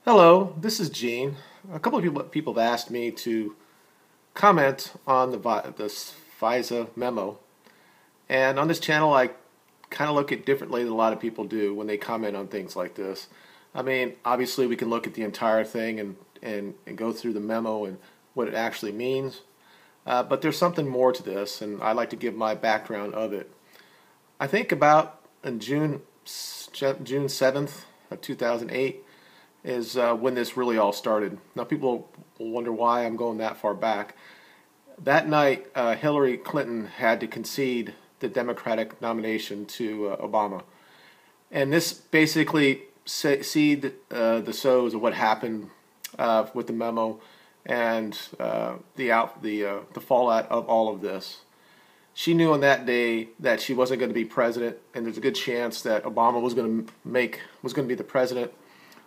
Hello, this is Gene. A couple of people have asked me to comment on this FISA memo, and on this channel, I kind of look at it differently than a lot of people do when they comment on things like this. I mean, obviously, we can look at the entire thing and go through the memo and what it actually means, but there's something more to this, and I'd like to give my background of it. I think about in June 7th of 2008 is when this really all started. Now, people will wonder why I'm going that far back. That night, Hillary Clinton had to concede the Democratic nomination to Obama. And this basically seed the sows of what happened with the memo and the fallout of all of this. She knew on that day that she wasn't going to be president, and there's a good chance that Obama was going to be the president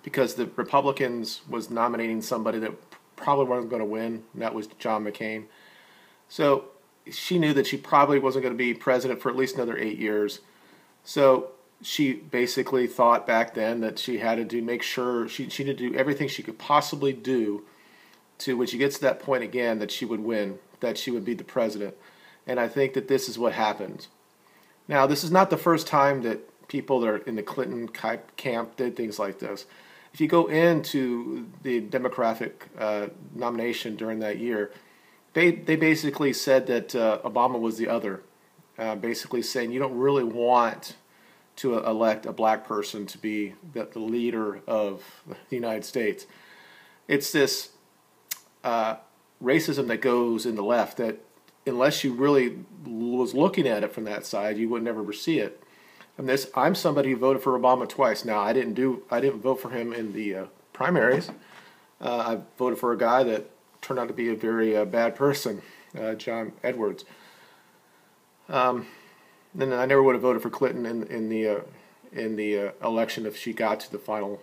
because the Republicans was nominating somebody that probably wasn't going to win, and that was John McCain. So she knew that she probably wasn't going to be president for at least another 8 years. So she basically thought back then that she had to make sure she needed to do everything she could possibly do to, when she gets to that point again, that she would win, that she would be the president. And I think that this is what happened. Now, this is not the first time that people that are in the Clinton camp did things like this. If you go into the Democratic nomination during that year, they basically said that Obama was the other, basically saying you don't really want to elect a black person to be the leader of the United States. It's this racism that goes in the left that unless you really was looking at it from that side, you would never see it. And I'm somebody who voted for Obama twice. Now, I didn't vote for him in the primaries. I voted for a guy that turned out to be a very bad person, John Edwards. And I never would have voted for Clinton in the election if she got to the final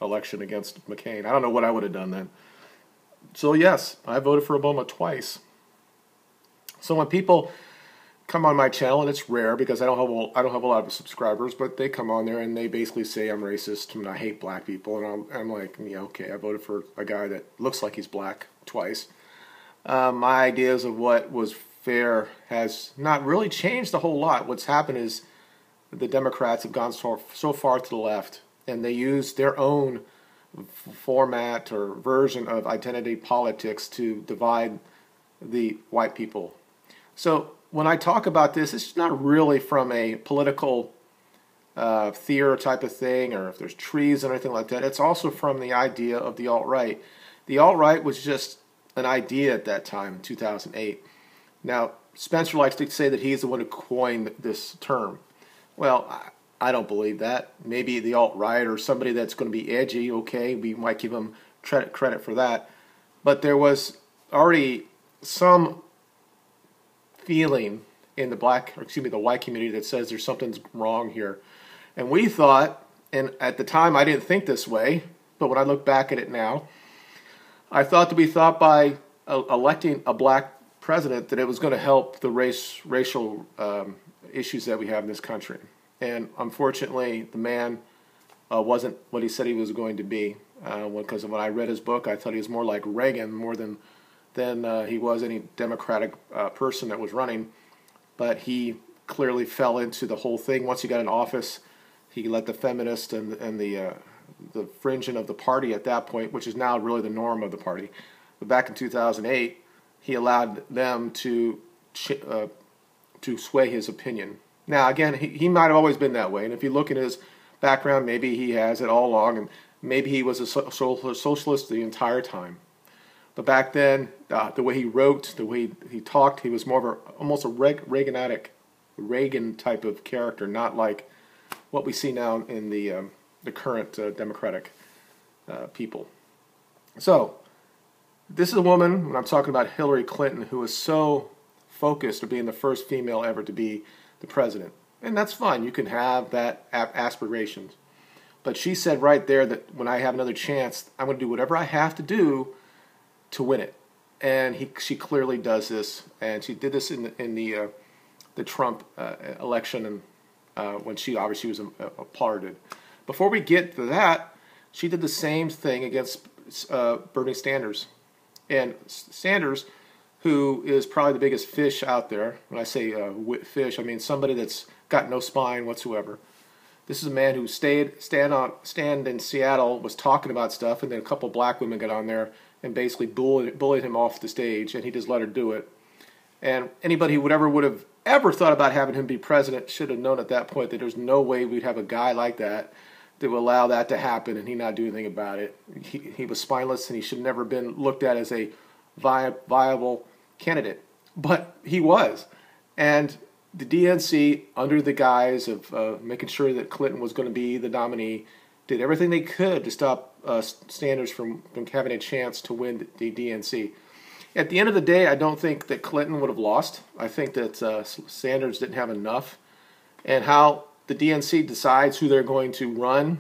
election against McCain. I don't know what I would have done then. So yes, I voted for Obama twice. So when people come on my channel, and it's rare because I don't have a lot of subscribers, but they come on there and they basically say I'm racist and I hate black people, and I'm like, yeah, okay, I voted for a guy that looks like he's black twice. My ideas of what was fair has not really changed a whole lot. What's happened is the Democrats have gone so far to the left, and they use their own format or version of identity politics to divide the white people. So when I talk about this, it's not really from a political theory type of thing, or if there's trees or anything like that. It's also from the idea of the alt-right. The alt-right was just an idea at that time, in 2008. Now, Spencer likes to say that he's the one who coined this term. Well, I don't believe that. Maybe the alt-right or somebody that's going to be edgy, okay, we might give them credit for that. But there was already some feeling in the white community that says there's something wrong here. And we thought, and at the time I didn't think this way, but when I look back at it now, I thought that we thought by electing a black president that it was going to help the racial issues that we have in this country. And unfortunately, the man wasn't what he said he was going to be. Because when I read his book, I thought he was more like Reagan more than he was any Democratic person that was running. But he clearly fell into the whole thing. Once he got in office, he let the feminists and the fringing of the party at that point, which is now really the norm of the party. But back in 2008, he allowed them to sway his opinion. Now, again, he might have always been that way, and if you look at his background, maybe he has it all along, and maybe he was a socialist the entire time. But back then, the way he wrote, the way he talked, he was more of almost a Reagan type of character, not like what we see now in the current Democratic people. So, this is a woman, when I'm talking about Hillary Clinton, who was so focused on being the first female ever to be the president. And that's fine. You can have that aspirations. But she said right there that when I have another chance, I'm going to do whatever I have to do to win it. And she clearly does this. And she did this in the Trump election, and when she obviously was applauded. before we get to that, she did the same thing against Bernie Sanders. And Sanders, who is probably the biggest fish out there. When I say fish, I mean somebody that's got no spine whatsoever. This is a man who stand in Seattle, was talking about stuff, and then a couple black women got on there and basically bullied him off the stage, and he just let her do it. And anybody who would have ever thought about having him be president should have known at that point that there's no way we'd have a guy like that would allow that to happen and he not do anything about it. He was spineless, and he should have never been looked at as a viable candidate. But he was. And the DNC, under the guise of making sure that Clinton was going to be the nominee, did everything they could to stop Sanders from having a chance to win the DNC. At the end of the day, I don't think that Clinton would have lost. I think that Sanders didn't have enough. And how the DNC decides who they're going to run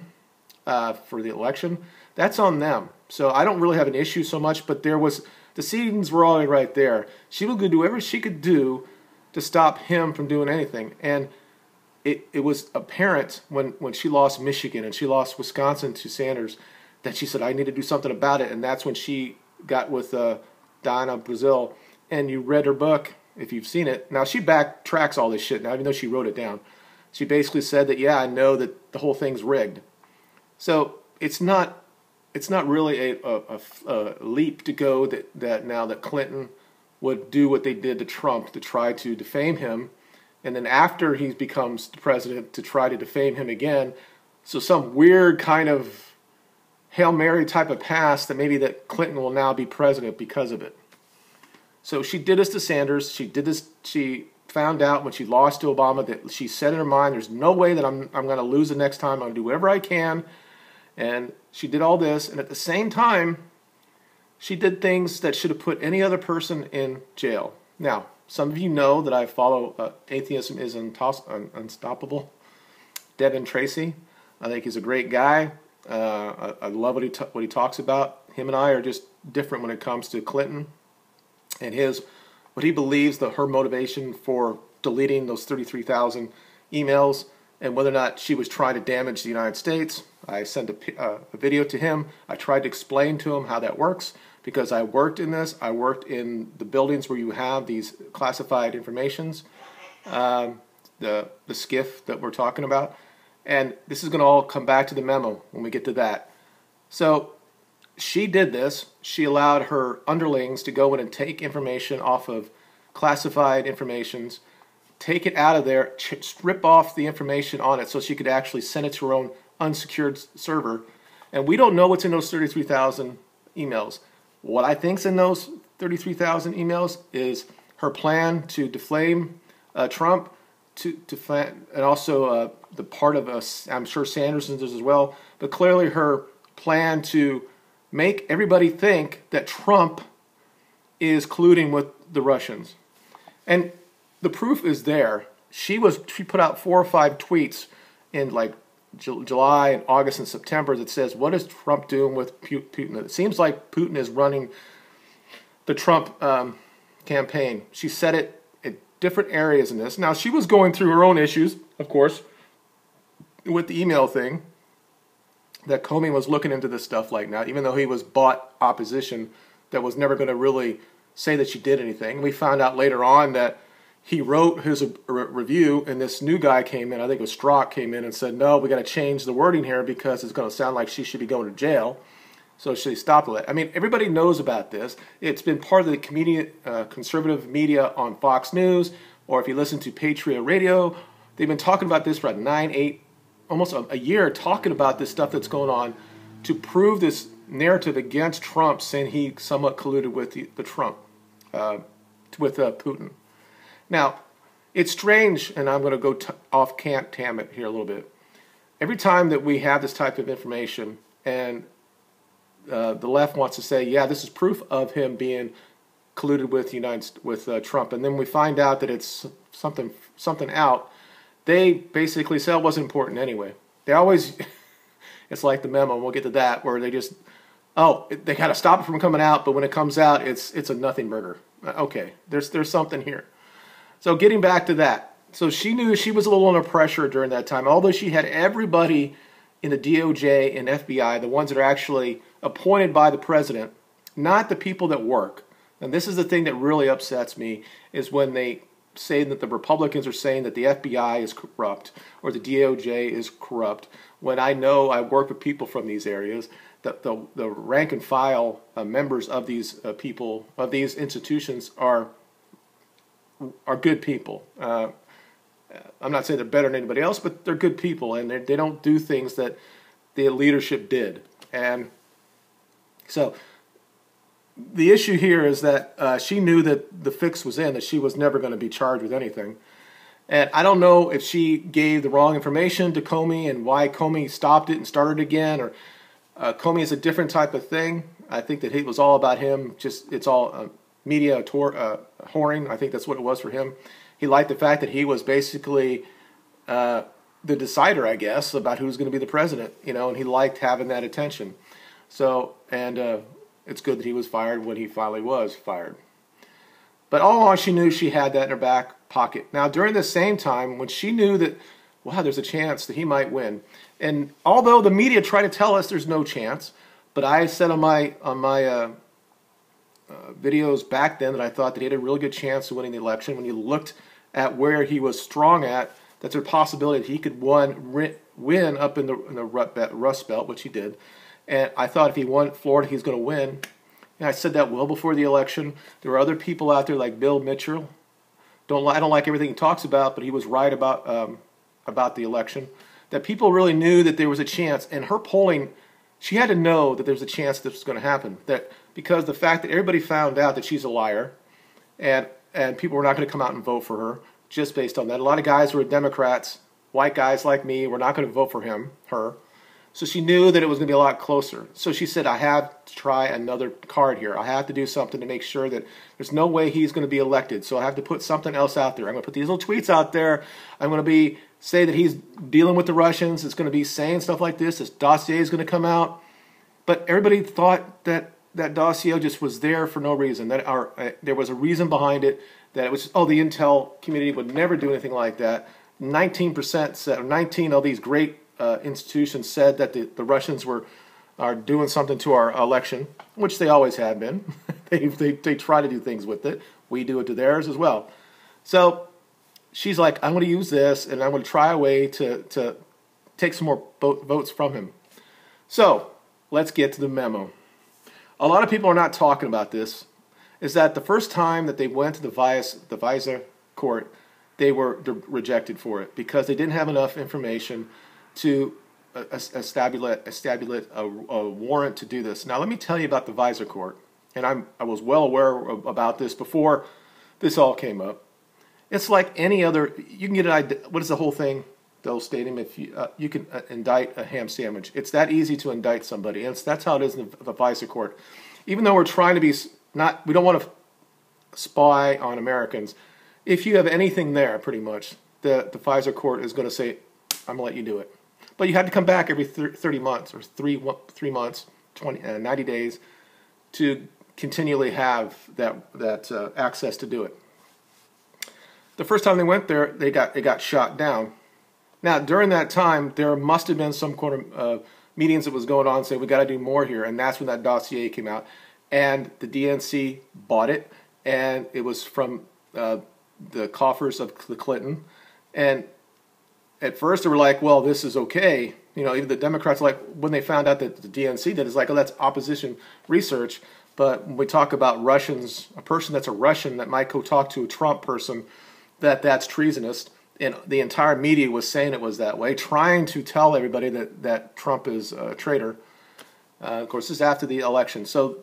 for the election, that's on them. So I don't really have an issue so much, but the seeds were already right there. She was going to do whatever she could do to stop him from doing anything. And it was apparent when she lost Michigan and she lost Wisconsin to Sanders that she said, I need to do something about it. And that's when she got with Diana Brazil. And you read her book, if you've seen it. Now, she backtracks all this shit now, even though she wrote it down. She basically said that, yeah, I know that the whole thing's rigged. So it's not really a leap to go that now that Clinton would do what they did to Trump to try to defame him, and then after he becomes the president to try to defame him again. So some weird kind of Hail Mary type of pass that maybe that Clinton will now be president because of it. So she did this to Sanders. She found out when she lost to Obama that she said in her mind, there's no way that I'm going to lose the next time. I'm going to do whatever I can. And she did all this, and at the same time, she did things that should have put any other person in jail. Now, some of you know that I follow Atheism is Unstoppable. Devin Tracy. I think he's a great guy. I love what he talks about. Him and I are just different when it comes to Clinton and what he believes her motivation for deleting those 33,000 emails and whether or not she was trying to damage the United States. I sent a video to him. I tried to explain to him how that works because I worked in this. I worked in the buildings where you have these classified informations, the skiff that we're talking about. And this is going to all come back to the memo when we get to that. So she did this. She allowed her underlings to go in and take information off of classified informations, take it out of there, strip off the information on it so she could actually send it to her own unsecured server. And we don't know what's in those 33,000 emails. What I think's in those 33,000 emails is her plan to defame Trump, and also the part of I'm sure Sanderson's as well, but clearly her plan to make everybody think that Trump is colluding with the Russians. And the proof is there. She put out 4 or 5 tweets in like July and August and September that says, what is Trump doing with Putin? It seems like Putin is running the Trump campaign. She said it at different areas in this. Now, she was going through her own issues, of course, with the email thing, that Comey was looking into this stuff like that, even though he was bought opposition that was never going to really say that she did anything. We found out later on that he wrote his review, and this new guy came in, I think it was Strzok, came in and said, no, we got to change the wording here because it's going to sound like she should be going to jail. So she stopped it. I mean, everybody knows about this. It's been part of the conservative media on Fox News, or if you listen to Patriot Radio, they've been talking about this for 9, 8, almost a year, talking about this stuff that's going on to prove this narrative against Trump, saying he somewhat colluded with the Trump, with Putin. Now, it's strange, and I'm going to go off tangent here a little bit. Every time that we have this type of information, and the left wants to say, yeah, this is proof of him being colluded with Trump, and then we find out that it's something out, they basically say it wasn't important anyway. They always, it's like the memo, and we'll get to that, where they just, they got to stop it from coming out, but when it comes out, it's a nothing burger. Okay, there's something here. So getting back to that. So she knew she was a little under pressure during that time. Although she had everybody in the DOJ and FBI, the ones that are actually appointed by the president, not the people that work. And this is the thing that really upsets me, is when they say that the Republicans are saying that the FBI is corrupt or the DOJ is corrupt, when I know I work with people from these areas, that the rank and file members of these people, of these institutions, are good people. I'm not saying they're better than anybody else, but they're good people, and they don't do things that the leadership did. And so the issue here is that she knew that the fix was in, that she was never going to be charged with anything. And I don't know if she gave the wrong information to Comey and why Comey stopped it and started again, or Comey is a different type of thing. I think that it was all about him. It's all media whoring. I think that's what it was for him. He liked the fact that he was basically the decider, I guess, about who's going to be the president, and he liked having that attention. So, and it's good that he was fired when he finally was fired. But all along, she knew she had that in her back pocket. Now, during the same time, when she knew that, wow, there's a chance that he might win, and although the media tried to tell us there's no chance, but I said on my videos back then that I thought that he had a really good chance of winning the election. When you looked at where he was strong at, that's a possibility that he could win up in the Rust Belt, which he did. And I thought if he won Florida, he's going to win. And I said that well before the election. There were other people out there like Bill Mitchell. I don't like everything he talks about, but he was right about the election. That people really knew that there was a chance. And her polling, she had to know that there was a chance this was going to happen. That because the fact that everybody found out that she's a liar, and people were not going to come out and vote for her just based on that. A lot of guys were Democrats, white guys like me, were not going to vote for her. So she knew that it was going to be a lot closer. So she said, I have to try another card here. I have to do something to make sure that there's no way he's going to be elected. So I have to put something else out there. I'm going to put these little tweets out there. I'm going to say that he's dealing with the Russians. It's going to be saying stuff like this. This dossier is going to come out. But everybody thought that dossier just was there for no reason. That there was a reason behind it. That it was, the intel community would never do anything like that. 19% said, 19 of these great institutions said that the Russians are doing something to our election, which they always have been. they try to do things with it. We do it to theirs as well. So she's like, I'm going to use this, and I'm going to try a way to take some more votes from him. So let's get to the memo. A lot of people are not talking about this. Is that the first time that they went to the Visa court, they were rejected for it because they didn't have enough information to establish a warrant to do this. Now, let me tell you about the Visa court, and I was well aware about this before this all came up. It's like any other. You can get what is the whole thing? The old stadium. If you can indict a ham sandwich, it's that easy to indict somebody, and that's how it is in the Visa court. Even though we're trying to be we don't want to spy on Americans. If you have anything there, pretty much, the Visa court is going to say, I'm going to let you do it. But you had to come back every 30 months or 3 months, 90 days to continually have that access to do it. The first time they went there, it got shot down. Now, during that time, there must have been some kind of meetings that was going on saying, we got to do more here. And that's when that dossier came out. And the DNC bought it. And it was from the coffers of the Clinton. And at first they were like, well, this is okay. Even the Democrats, like, when they found out that the DNC did, it's like, oh, that's opposition research. But when we talk about Russians, a person that's a Russian that might go talk to a Trump person, that's treasonous. And the entire media was saying it was that way, trying to tell everybody that Trump is a traitor. Of course, this is after the election. So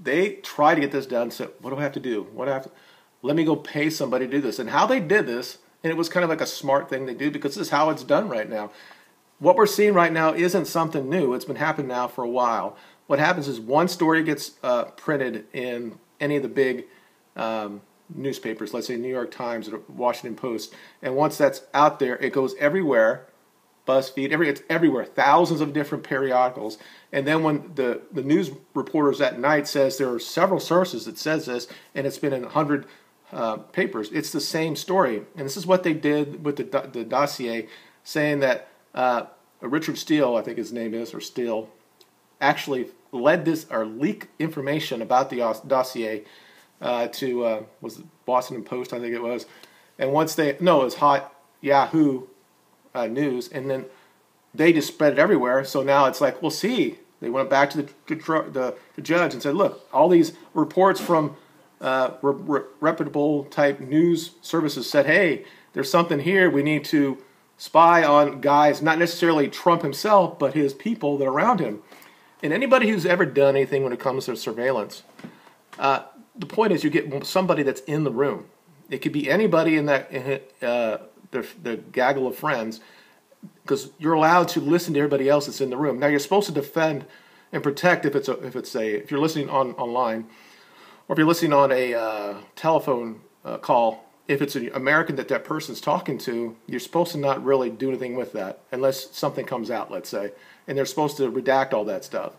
they tried to get this done. So what do I have to do? Let me go pay somebody to do this. And how they did this, and it was kind of like a smart thing they do because this is how it's done right now. What we're seeing right now isn't something new. It's been happening now for a while. What happens is one story gets printed in any of the big newspapers, let's say New York Times or Washington Post, and once that's out there, it goes everywhere. BuzzFeed, it's everywhere, thousands of different periodicals. And then when the news reporters at night says there are several sources that says this, and it's been in 100 papers, it's the same story. And this is what they did with the dossier, saying that Richard Steele, I think his name is, or Steele, actually led this or leaked information about the dossier to was it Boston Post, I think it was, and once it was Hot Yahoo News, and then they just spread it everywhere. So now it's like, well, see, they went back to the judge and said, look, all these reports from reputable type news services said, hey, there's something here. We need to spy on guys, not necessarily Trump himself, but his people that are around him. And anybody who's ever done anything when it comes to surveillance, the point is you get somebody that's in the room. It could be anybody in that the gaggle of friends, because you're allowed to listen to everybody else that's in the room. Now you're supposed to defend and protect if you're listening online, or if you're listening on a telephone call. If it's an American that person's talking to, you're supposed to not really do anything with that unless something comes out, let's say, and they're supposed to redact all that stuff.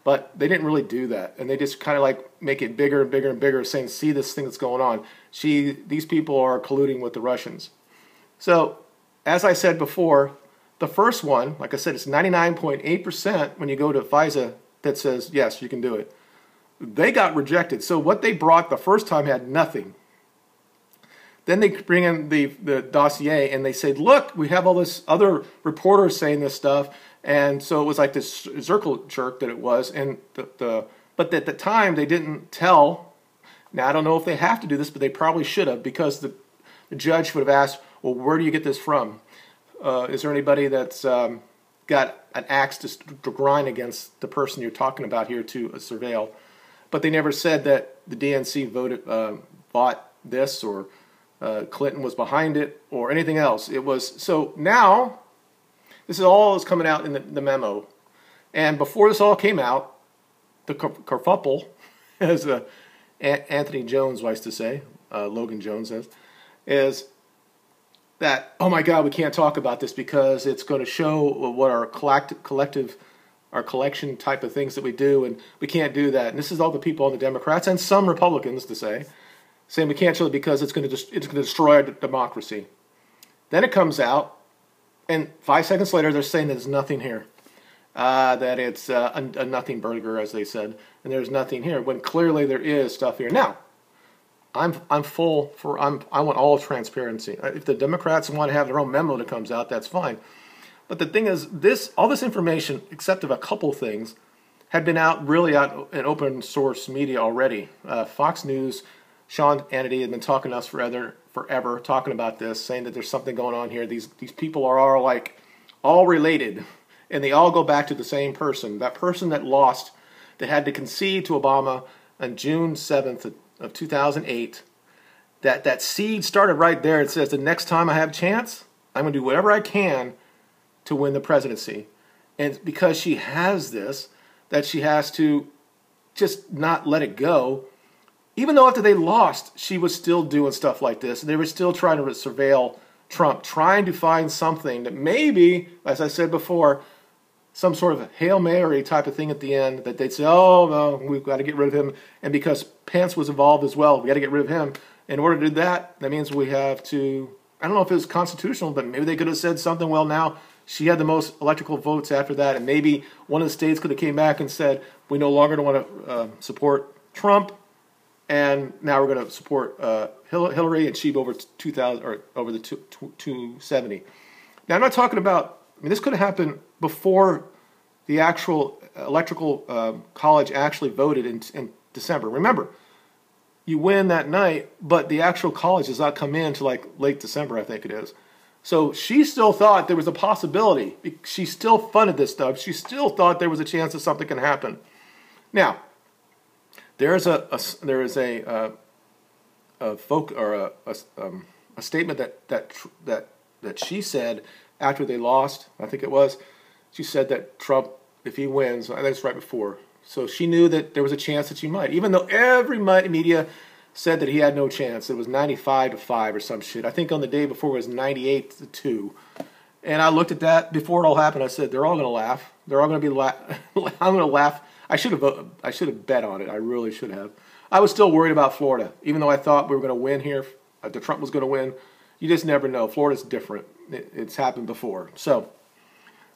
But they didn't really do that, and they just kind of like make it bigger and bigger and bigger, saying, see this thing that's going on. These people are colluding with the Russians. So, as I said before, the first one, like I said, it's 99.8% when you go to FISA that says, yes, you can do it. They got rejected. So what they brought the first time had nothing. Then they bring in the dossier and they say, look, we have all this other reporters saying this stuff. And so it was like this circle jerk that it was. And but at the time they didn't tell. Now I don't know if they have to do this, but they probably should have, because the judge would have asked, well, where do you get this from? Is there anybody that's got an axe to grind against the person you're talking about here to surveil? But they never said that the DNC bought this, or Clinton was behind it, or anything else. It was so now. This is all is coming out in the memo, and before this all came out, the kerfuffle, as Anthony Jones likes to say, Logan Jones says, is that, oh my God, we can't talk about this because it's going to show what our collection type of things that we do, and we can't do that. And this is all the people on the Democrats and some Republicans saying we can't show it because it's going to destroy our democracy. Then it comes out, and 5 seconds later they're saying that there's nothing here, that it's a nothing burger, as they said, and there's nothing here when clearly there is stuff here. Now, I want all transparency. If the Democrats want to have their own memo that comes out, that's fine. But the thing is, all this information, except of a couple things, had been out in open source media already. Fox News, Sean Hannity had been talking to us forever, talking about this, saying that there's something going on here. These people are all related, and they all go back to the same person. That person that lost, that had to concede to Obama on June 7th of 2008. That seed started right there. It says the next time I have a chance, I'm going to do whatever I can to win the presidency. And because she has this, that she has to just not let it go. Even though after they lost, she was still doing stuff like this. And they were still trying to surveil Trump, trying to find something that maybe, as I said before, some sort of Hail Mary type of thing at the end, that they'd say, oh, no, we've got to get rid of him. And because Pence was involved as well, we got to get rid of him. In order to do that, that means we have to, I don't know if it was constitutional, but maybe they could have said something, well, now she had the most electoral votes after that, and maybe one of the states could have came back and said, we no longer want to support Trump, and now we're going to support Hillary, and she'd over 2,000 or over the 270. Now, I'm not talking about, this could have happened before the actual electoral college actually voted in December. Remember, you win that night, but the actual college does not come in until like late December, I think it is. So she still thought there was a possibility. She still funded this stuff. She still thought there was a chance that something can happen. Now, there is a statement that she said after they lost. I think it was. She said that Trump, if he wins, I think it's right before. So she knew that there was a chance that she might, even though every media said that he had no chance. It was 95-5 or some shit. I think on the day before it was 98-2. And I looked at that before it all happened. I said, they're all going to laugh. They're all going to be I'm going to laugh. I should have bet on it. I really should have. I was still worried about Florida, even though I thought we were going to win here. That Trump was going to win. You just never know. Florida's different. It's happened before. So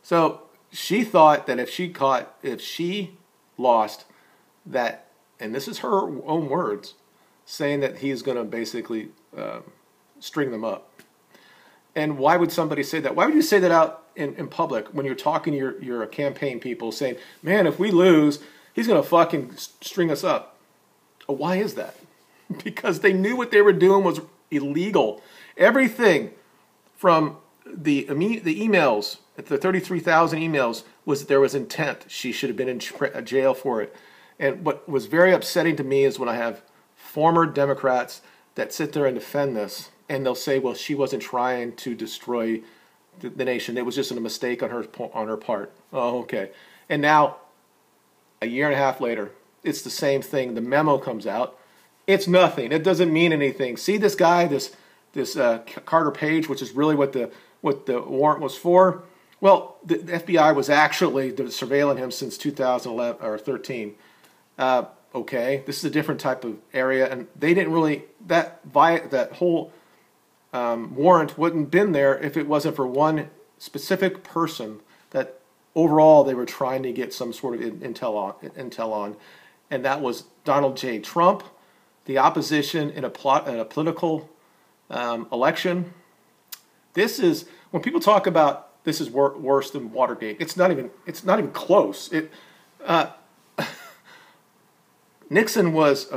So she thought that if she lost, that, and this is her own words, saying that he's going to basically string them up. And why would somebody say that? Why would you say that out in public when you're talking to your campaign people, saying, man, if we lose, he's going to fucking string us up? Why is that? Because they knew what they were doing was illegal. Everything from the emails, the 33,000 emails, was that there was intent. She should have been in jail for it. And what was very upsetting to me is when I have former Democrats that sit there and defend this, and they'll say, well, she wasn't trying to destroy the nation. It was just a mistake on her part. Oh, okay. And now, a year and a half later, it's the same thing. The memo comes out. It's nothing. It doesn't mean anything. See this guy, this Carter Page, which is really what the warrant was for. Well, the FBI was actually surveilling him since 2011 or 13. Okay, this is a different type of area, and they didn't really that whole warrant wouldn't have been there if it wasn't for one specific person that overall they were trying to get some sort of intel on, and that was Donald J. Trump, the opposition in a political election. This is when people talk about this is worse than Watergate. It's not even close. Nixon was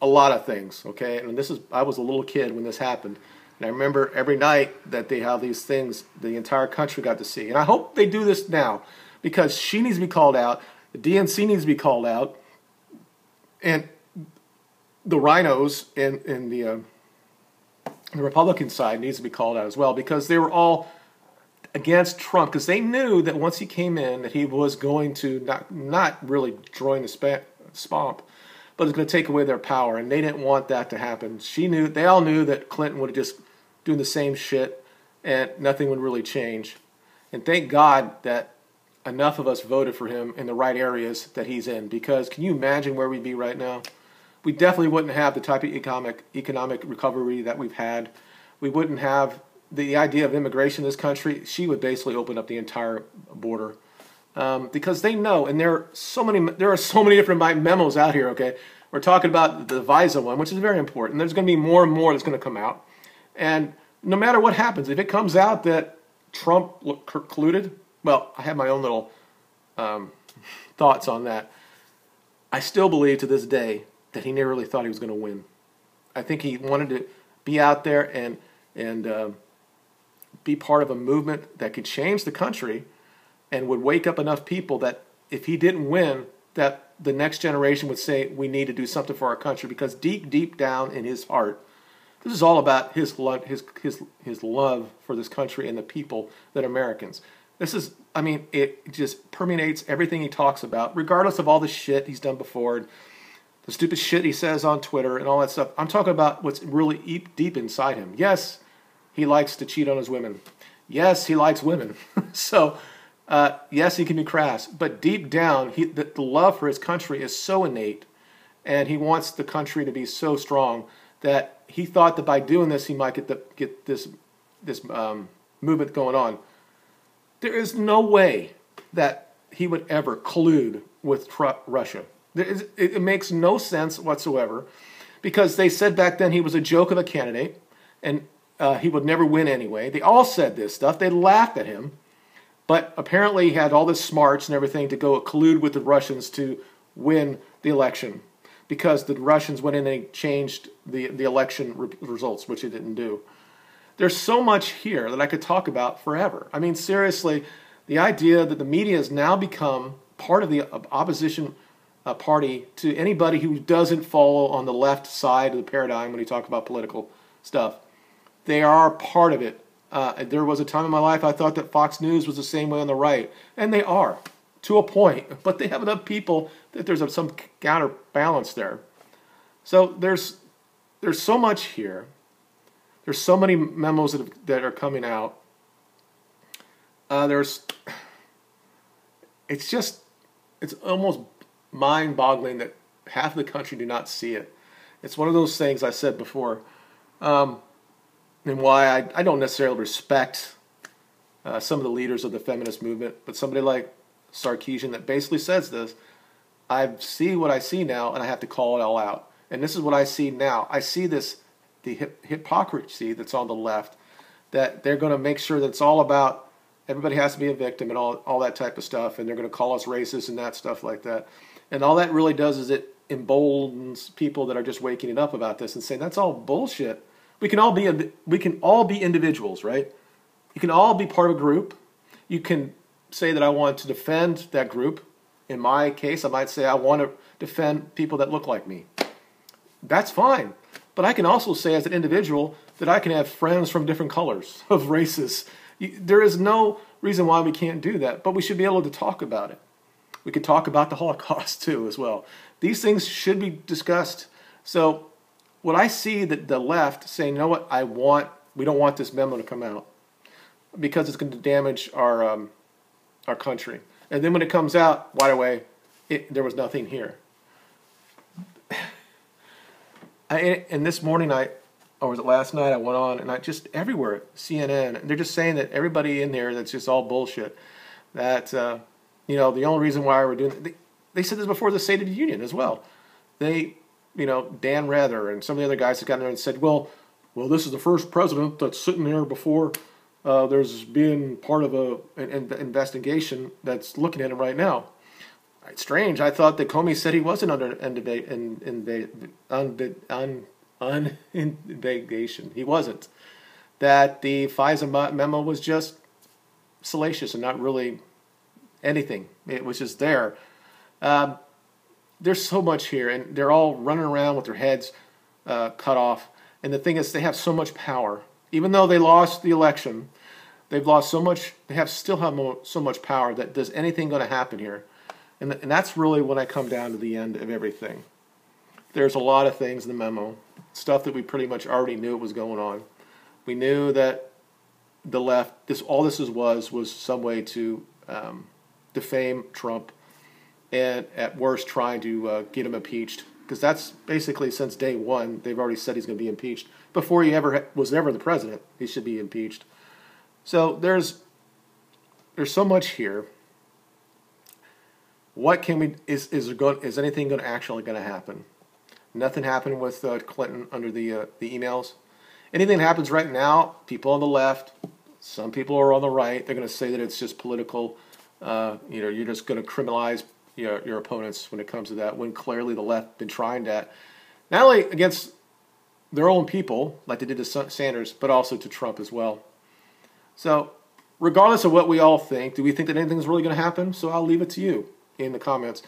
a lot of things, okay? And I was a little kid when this happened. And I remember every night that they have these things the entire country got to see. And I hope they do this now, because she needs to be called out, the DNC needs to be called out, and the rhinos in the Republican side needs to be called out as well, because they were all against Trump, because they knew that once he came in that he was going to not really join the swamp, but it's going to take away their power, and they didn't want that to happen. They all knew that Clinton would have just doing the same shit, and nothing would really change. And thank God that enough of us voted for him in the right areas that he's in, because can you imagine where we'd be right now? We definitely wouldn't have the type of economic recovery that we've had. We wouldn't have the idea of immigration in this country. She would basically open up the entire border. Because they know, and there are so many different memos out here, okay? We're talking about the Visa one, which is very important. There's going to be more and more that's going to come out. And no matter what happens, if it comes out that Trump colluded, well, I have my own little thoughts on that. I still believe to this day that he never really thought he was going to win. I think he wanted to be out there and be part of a movement that could change the country, and would wake up enough people that if he didn't win, that the next generation would say, we need to do something for our country, because deep, deep down in his heart, this is all about his love for this country and the people that are Americans. It just permeates everything he talks about, regardless of all the shit he's done before, the stupid shit he says on Twitter and all that stuff. I'm talking about what's really deep inside him. Yes, he likes to cheat on his women. Yes, he likes women. So, yes, he can be crass, but deep down, the love for his country is so innate, and he wants the country to be so strong that he thought that by doing this, he might get this movement going on. There is no way that he would ever collude with Russia. It makes no sense whatsoever, because they said back then he was a joke of a candidate, and he would never win anyway. They all said this stuff. They laughed at him. But apparently he had all the smarts and everything to go collude with the Russians to win the election, because the Russians went in and changed the election results, which it didn't do. There's so much here that I could talk about forever. I mean, seriously, the idea that the media has now become part of the opposition party to anybody who doesn't follow on the left side of the paradigm when you talk about political stuff. They are part of it. There was a time in my life I thought that Fox News was the same way on the right, and they are, to a point, but they have enough people that there's some counterbalance there. So there's so much here. There's so many memos that are coming out. It's almost mind-boggling that half of the country do not see it. It's one of those things I said before. And why I don't necessarily respect some of the leaders of the feminist movement, but somebody like Sarkeesian that basically says this. I see what I see now, and I have to call it all out. And this is what I see now. I see this, the hypocrisy that's on the left, that they're going to make sure that it's all about everybody has to be a victim and all that type of stuff, and they're going to call us racist and that stuff like that. And all that really does is it emboldens people that are just waking it up about this and saying that's all bullshit. We can all be individuals, right? You can all be part of a group. You can say that I want to defend that group. In my case, I might say I want to defend people that look like me. That's fine. But I can also say as an individual that I can have friends from different colors of races. There is no reason why we can't do that, but we should be able to talk about it. We could talk about the Holocaust too as well. These things should be discussed. So what I see that the left saying, you know what, we don't want this memo to come out because it's going to damage our country. And then when it comes out, right away, there was nothing here. And this morning, or was it last night, I went on, and I just, everywhere, CNN, and they're just saying that everybody in there, that's just all bullshit. That, the only reason why we're doing it, they said this before the State of the Union as well. They, Dan Rather and some of the other guys that got in there and said, well, this is the first president that's sitting there before there's being part of an investigation that's looking at it right now. It's strange. I thought that Comey said he wasn't under investigation. He wasn't. That the FISA memo was just salacious and not really anything. It was just there. There's so much here, and they're all running around with their heads cut off. And the thing is, they have so much power. Even though they lost the election, they've lost so much. They still have so much power that does anything going to happen here? And that's really when I come down to the end of everything. There's a lot of things in the memo, stuff that we pretty much already knew was going on. We knew that the left, all this was some way to defame Trump, and at worst trying to get him impeached. Because that's basically since day one, they've already said he's going to be impeached. Before he was ever the president, he should be impeached. So there's so much here. What can we, is anything actually going to happen? Nothing happened with Clinton under the emails. Anything that happens right now, people on the left, some people are on the right, they're going to say that it's just political. You're just going to criminalize your opponents when it comes to that, when clearly the left been trying that, not only against their own people, like they did to Sanders, but also to Trump as well. So regardless of what we all think, do we think that anything's really going to happen? So I'll leave it to you in the comments.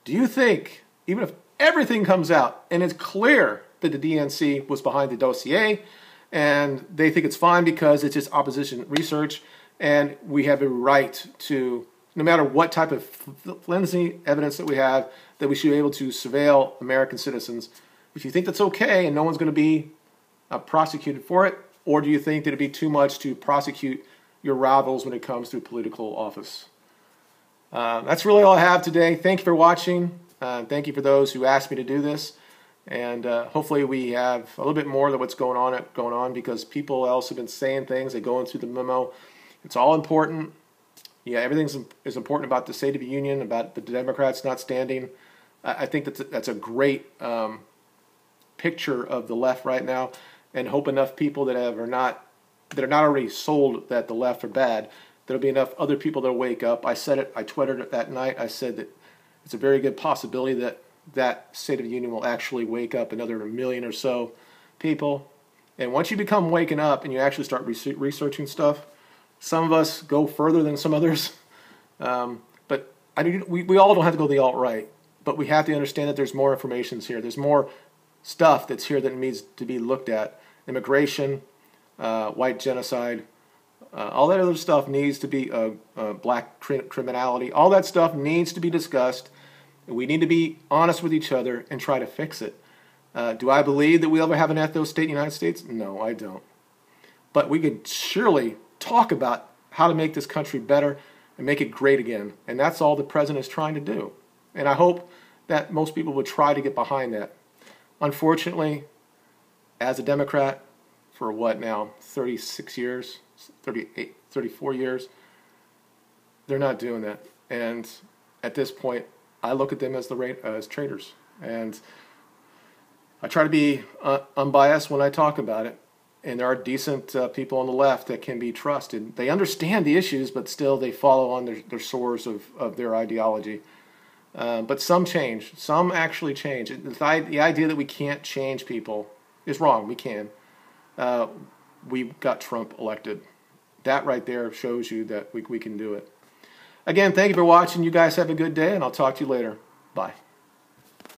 Do you think, even if everything comes out and it's clear that the DNC was behind the dossier and they think it's fine because it's just opposition research and we have a right to, no matter what type of flimsy evidence that we have, that we should be able to surveil American citizens? If you think that's okay and no one's going to be prosecuted for it, or do you think that it'd be too much to prosecute your rivals when it comes to political office? That's really all I have today. Thank you for watching. Thank you for those who asked me to do this. And hopefully we have a little bit more of what's going on because people else have been saying things. They go into the memo. It's all important. Yeah, everything is important about the State of the Union, about the Democrats not standing. I think that's a great picture of the left right now, and hope enough people that are not already sold that the left are bad, there'll be enough other people that'll wake up. I said it, I tweeted it that night. I said that it's a very good possibility that State of the Union will actually wake up another 1 million or so people. And once you become waking up and you actually start researching stuff, some of us go further than some others. But we all don't have to go the alt-right. But we have to understand that there's more information here. There's more stuff that's here that needs to be looked at. Immigration, white genocide, all that other stuff needs to be, black criminality, all that stuff needs to be discussed. We need to be honest with each other and try to fix it. Do I believe that we'll ever have an ethno-state in the United States? No, I don't. But we could surely talk about how to make this country better and make it great again. And that's all the president is trying to do. And I hope that most people would try to get behind that. Unfortunately, as a Democrat, for what now, 36 years, 38, 34 years. They're not doing that. And at this point, I look at them as as traitors. And I try to be unbiased when I talk about it. And there are decent people on the left that can be trusted. They understand the issues, but still they follow on their sores of their ideology. But some change. Some actually change. The idea that we can't change people is wrong. We can. We got Trump elected. That right there shows you that we can do it. Again, thank you for watching. You guys have a good day, and I'll talk to you later. Bye.